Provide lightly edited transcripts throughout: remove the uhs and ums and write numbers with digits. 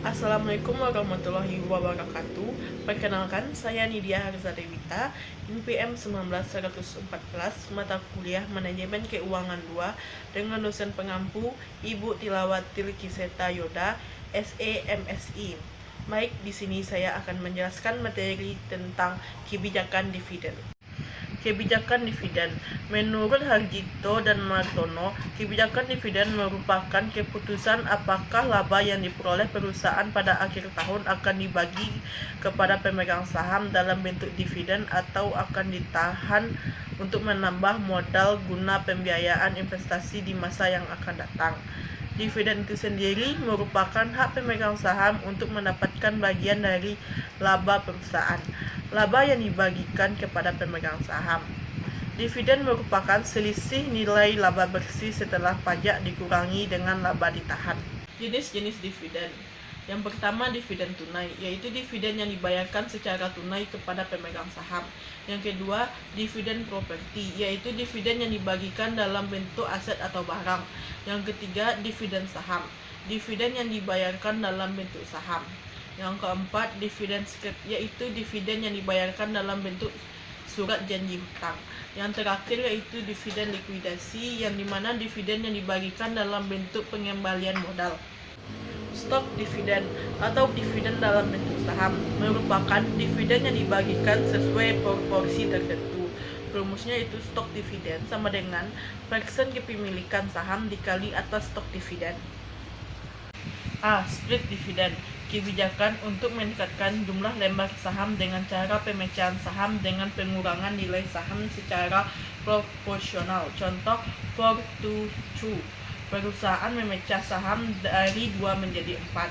Assalamualaikum warahmatullahi wabarakatuh. Perkenalkan, saya Nidia Harzadewita, NPM 19114, mata kuliah Manajemen Keuangan 2 dengan dosen pengampu Ibu Tilawatil Kiseta Yoda, SE MSI. Baik, di sini saya akan menjelaskan materi tentang kebijakan dividen. Kebijakan dividen. Menurut Harjito dan Martono, kebijakan dividen merupakan keputusan apakah laba yang diperoleh perusahaan pada akhir tahun akan dibagi kepada pemegang saham dalam bentuk dividen atau akan ditahan untuk menambah modal guna pembiayaan investasi di masa yang akan datang. Dividen itu sendiri merupakan hak pemegang saham untuk mendapatkan bagian dari laba perusahaan. Laba yang dibagikan kepada pemegang saham. Dividen merupakan selisih nilai laba bersih setelah pajak dikurangi dengan laba ditahan. Jenis-jenis dividen. Yang pertama, dividen tunai, yaitu dividen yang dibayarkan secara tunai kepada pemegang saham. Yang kedua, dividen properti, yaitu dividen yang dibagikan dalam bentuk aset atau barang. Yang ketiga, dividen saham, dividen yang dibayarkan dalam bentuk saham. Yang keempat, dividen scrip, yaitu dividen yang dibayarkan dalam bentuk surat janji hutang. Yang terakhir yaitu dividen likuidasi, yang dimana dividen yang dibagikan dalam bentuk pengembalian modal. Stok dividen atau dividen dalam bentuk saham merupakan dividen yang dibagikan sesuai proporsi tertentu. Rumusnya itu stok dividen sama dengan persen kepemilikan saham dikali atas stok dividen. A. Split dividen, kebijakan untuk meningkatkan jumlah lembar saham dengan cara pemecahan saham dengan pengurangan nilai saham secara proporsional. Contoh 4:2. Perusahaan memecah saham dari 2 menjadi 4.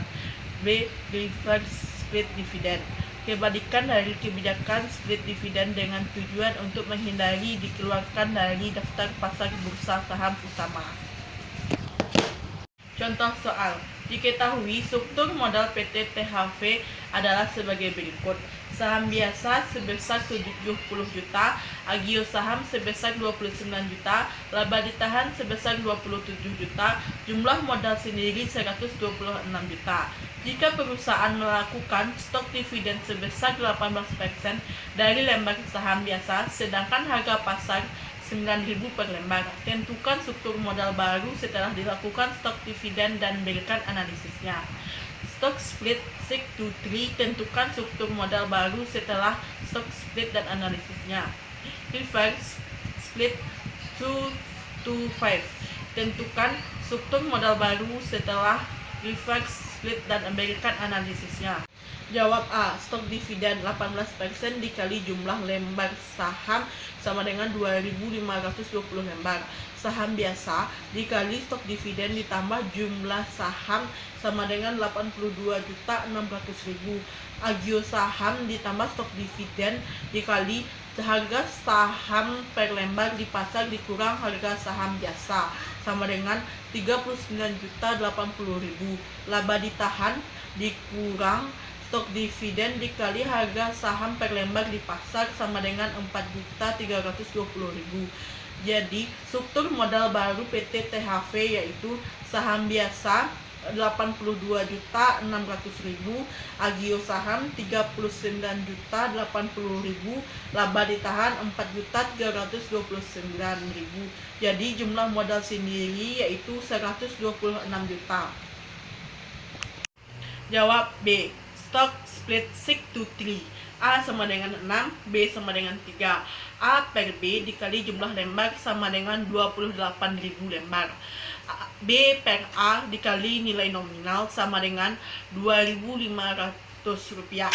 B. Reverse split dividend, kebalikan dari kebijakan split dividen dengan tujuan untuk menghindari dikeluarkan dari daftar pasar bursa saham utama. Contoh soal. Diketahui struktur modal PT THV adalah sebagai berikut. Saham biasa sebesar 70 juta, agio saham sebesar 29 juta, laba ditahan sebesar 27 juta, jumlah modal sendiri 126 juta. Jika perusahaan melakukan stok dividen sebesar 18% dari lembar saham biasa, sedangkan harga pasar 9.000 per lembar. Tentukan struktur modal baru setelah dilakukan stok dividen dan berikan analisisnya. Stock split 6-3, tentukan struktur modal baru setelah stock split dan analisisnya. Reverse split 2-5, tentukan struktur modal baru setelah reverse split dan berikan analisisnya. Jawab A. Stok dividen 18% dikali jumlah lembar saham sama dengan 2.520 lembar. Saham biasa dikali stok dividen ditambah jumlah saham sama dengan 82.600.000. Agio saham ditambah stok dividen dikali harga saham per lembar di pasar dikurang harga saham biasa sama dengan 39.080.000. Laba ditahan dikurang stok dividen dikali harga saham per lembar di pasar sama dengan 4.320.000. Jadi struktur modal baru PT THV yaitu saham biasa 82.600.000, agio saham 39.080.000, laba ditahan 4.329.000. Jadi jumlah modal sendiri yaitu 126 juta. Jawab B. Stock split 6-3. A sama dengan 6, B sama dengan 3. A per B dikali jumlah lembar sama dengan 28.000 lembar. B per A dikali nilai nominal sama dengan Rp2.500.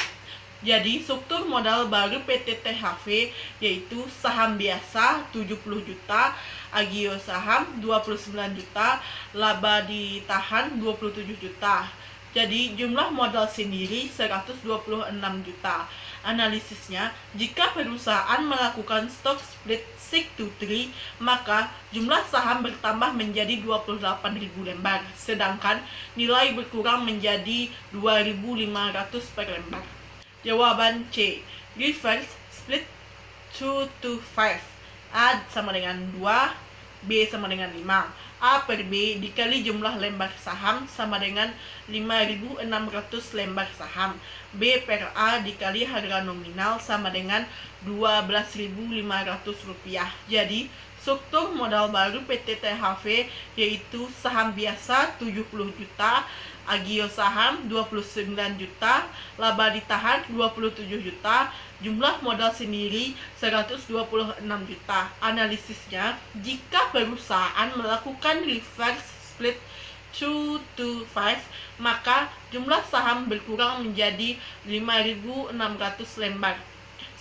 Jadi struktur modal baru PT THV yaitu saham biasa 70 juta, agio saham 29 juta, laba ditahan 27 juta. Jadi jumlah modal sendiri 126 juta. Analisisnya, jika perusahaan melakukan stock split 6-3, maka jumlah saham bertambah menjadi 28.000 lembar, sedangkan nilai berkurang menjadi 2.500 per lembar. Jawaban C. Reverse split 2-5. A sama dengan 2, B sama dengan 5. A per B dikali jumlah lembar saham sama dengan 5.600 lembar saham. B per A dikali harga nominal sama dengan Rp12.500. Jadi, struktur modal baru PT THV yaitu saham biasa 70 juta, agio saham 29 juta, laba ditahan 27 juta, jumlah modal sendiri 126 juta. Analisisnya, jika perusahaan melakukan reverse split 2 to 5, maka jumlah saham berkurang menjadi 5.600 lembar.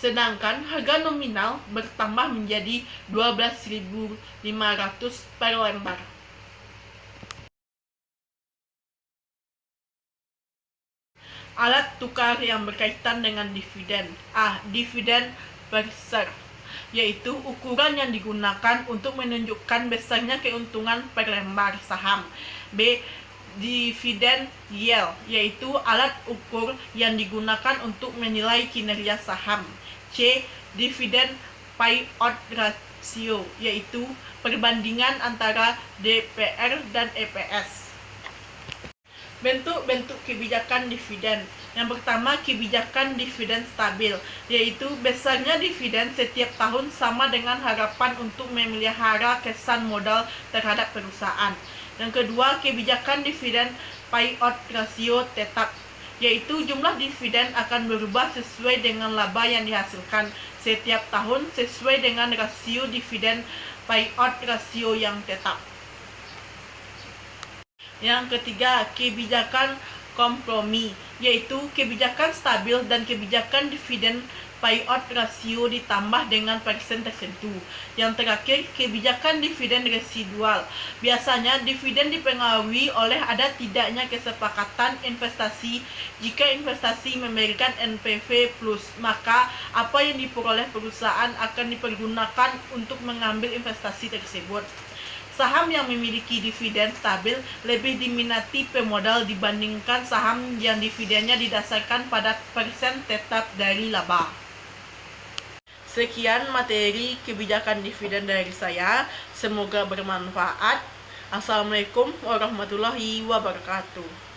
Sedangkan harga nominal bertambah menjadi 12.500 per lembar. Alat tukar yang berkaitan dengan dividen. A. Dividen per share, yaitu ukuran yang digunakan untuk menunjukkan besarnya keuntungan per lembar saham. B. Dividen yield, yaitu alat ukur yang digunakan untuk menilai kinerja saham. C. Dividen payout ratio, yaitu perbandingan antara DPR dan EPS. Bentuk-bentuk kebijakan dividen. Yang pertama, kebijakan dividen stabil, yaitu besarnya dividen setiap tahun sama dengan harapan untuk memelihara kesan modal terhadap perusahaan. Yang kedua, kebijakan dividen payout ratio tetap, yaitu jumlah dividen akan berubah sesuai dengan laba yang dihasilkan setiap tahun sesuai dengan rasio dividen payout ratio yang tetap. Yang ketiga, kebijakan kompromi, yaitu kebijakan stabil dan kebijakan dividen payout ratio ditambah dengan persen tertentu. Yang terakhir, kebijakan dividen residual. Biasanya dividen dipengaruhi oleh ada tidaknya kesepakatan investasi. Jika investasi memberikan NPV plus, maka apa yang diperoleh perusahaan akan dipergunakan untuk mengambil investasi tersebut. Saham yang memiliki dividen stabil lebih diminati pemodal dibandingkan saham yang dividennya didasarkan pada persen tetap dari laba. Sekian materi kebijakan dividen dari saya. Semoga bermanfaat. Assalamualaikum warahmatullahi wabarakatuh.